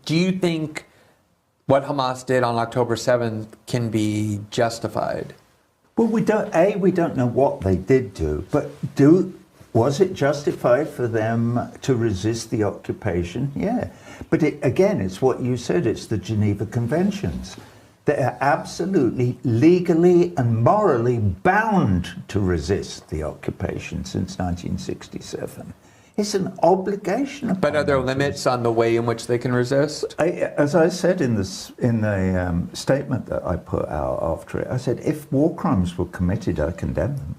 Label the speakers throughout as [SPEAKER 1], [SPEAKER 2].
[SPEAKER 1] do you think what Hamas did on October 7th can be justified?
[SPEAKER 2] Well, we don't know what they did do, but was it justified for them to resist the occupation? Yeah. But again, it's what you said, it's the Geneva Conventions. They are absolutely legally and morally bound to resist the occupation since 1967. It's an obligation.
[SPEAKER 1] But are there limits on the way in which they can resist?
[SPEAKER 2] As I said in the statement that I put out after it, I said, if war crimes were committed, I condemn them.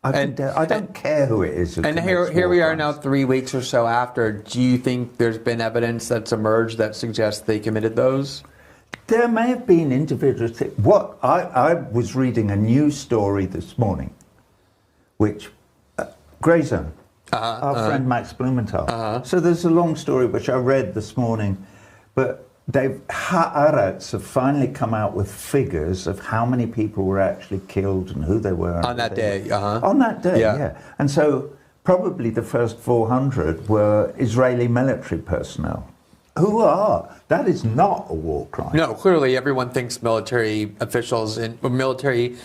[SPEAKER 2] I don't care who it is.
[SPEAKER 1] And here we are now 3 weeks or so after. Do you think there's been evidence that's emerged that suggests they committed those?
[SPEAKER 2] There may have been individuals. I was reading a news story this morning, which Grey Zone, our friend Max Blumenthal. So there's a long story which I read this morning, but Haaretz have finally come out with figures of how many people were actually killed and who they were.
[SPEAKER 1] On that day,
[SPEAKER 2] On that day, yeah. And so probably the first 400 were Israeli military personnel. That is not a war crime.
[SPEAKER 1] No, clearly everyone thinks military officials and military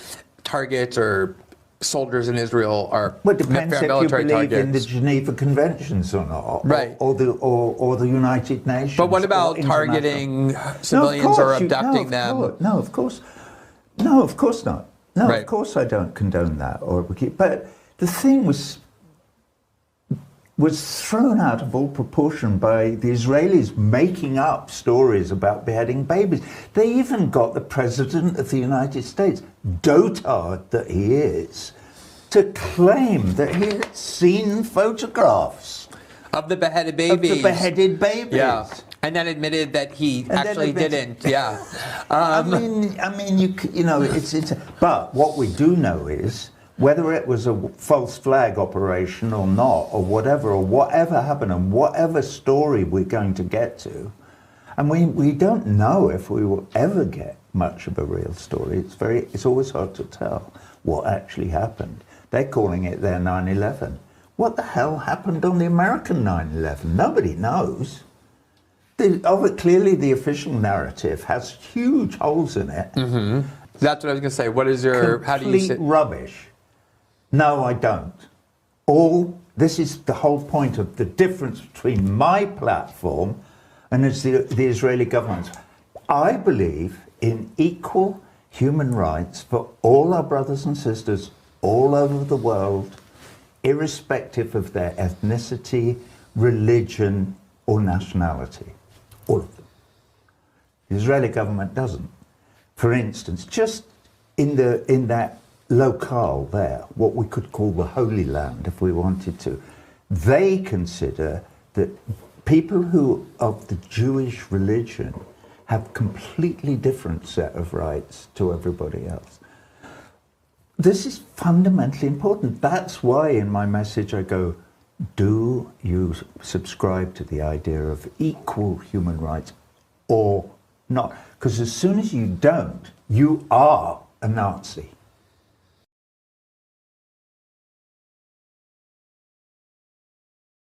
[SPEAKER 1] targets or soldiers in Israel are
[SPEAKER 2] well, it depends if
[SPEAKER 1] military
[SPEAKER 2] you believe
[SPEAKER 1] targets.
[SPEAKER 2] in the Geneva Conventions or not,
[SPEAKER 1] right?
[SPEAKER 2] Or the United Nations.
[SPEAKER 1] But what about targeting civilians or abducting them?
[SPEAKER 2] No, of course not. No, right. Of course I don't condone that. But the thing was thrown out of all proportion by the Israelis making up stories about beheading babies. They even got the President of the United States, dotard that he is, to claim that he had seen photographs
[SPEAKER 1] of the beheaded babies.
[SPEAKER 2] Yeah.
[SPEAKER 1] And then admitted that he actually didn't. Yeah.
[SPEAKER 2] I mean, you know, it's. But what we do know is, whether it was a false flag operation or not, or whatever happened, and whatever story we're going to get to, and we don't know if we will ever get much of a real story. It's always hard to tell what actually happened. They're calling it their 9/11. What the hell happened on the American 9/11? Nobody knows. Clearly, the official narrative has huge holes in it.
[SPEAKER 1] Mm-hmm. That's what I was going to say. What is your? How do you say?
[SPEAKER 2] Rubbish. No, I don't. This is the whole point of the difference between my platform and the Israeli government. I believe in equal human rights for all our brothers and sisters all over the world, irrespective of their ethnicity, religion, or nationality. All of them. The Israeli government doesn't. For instance, just in that locale there, what we could call the Holy Land, if we wanted to, they consider that people who of the Jewish religion have completely different set of rights to everybody else. This is fundamentally important. That's why in my message I go, do you subscribe to the idea of equal human rights or not? Because as soon as you don't, you are a Nazi.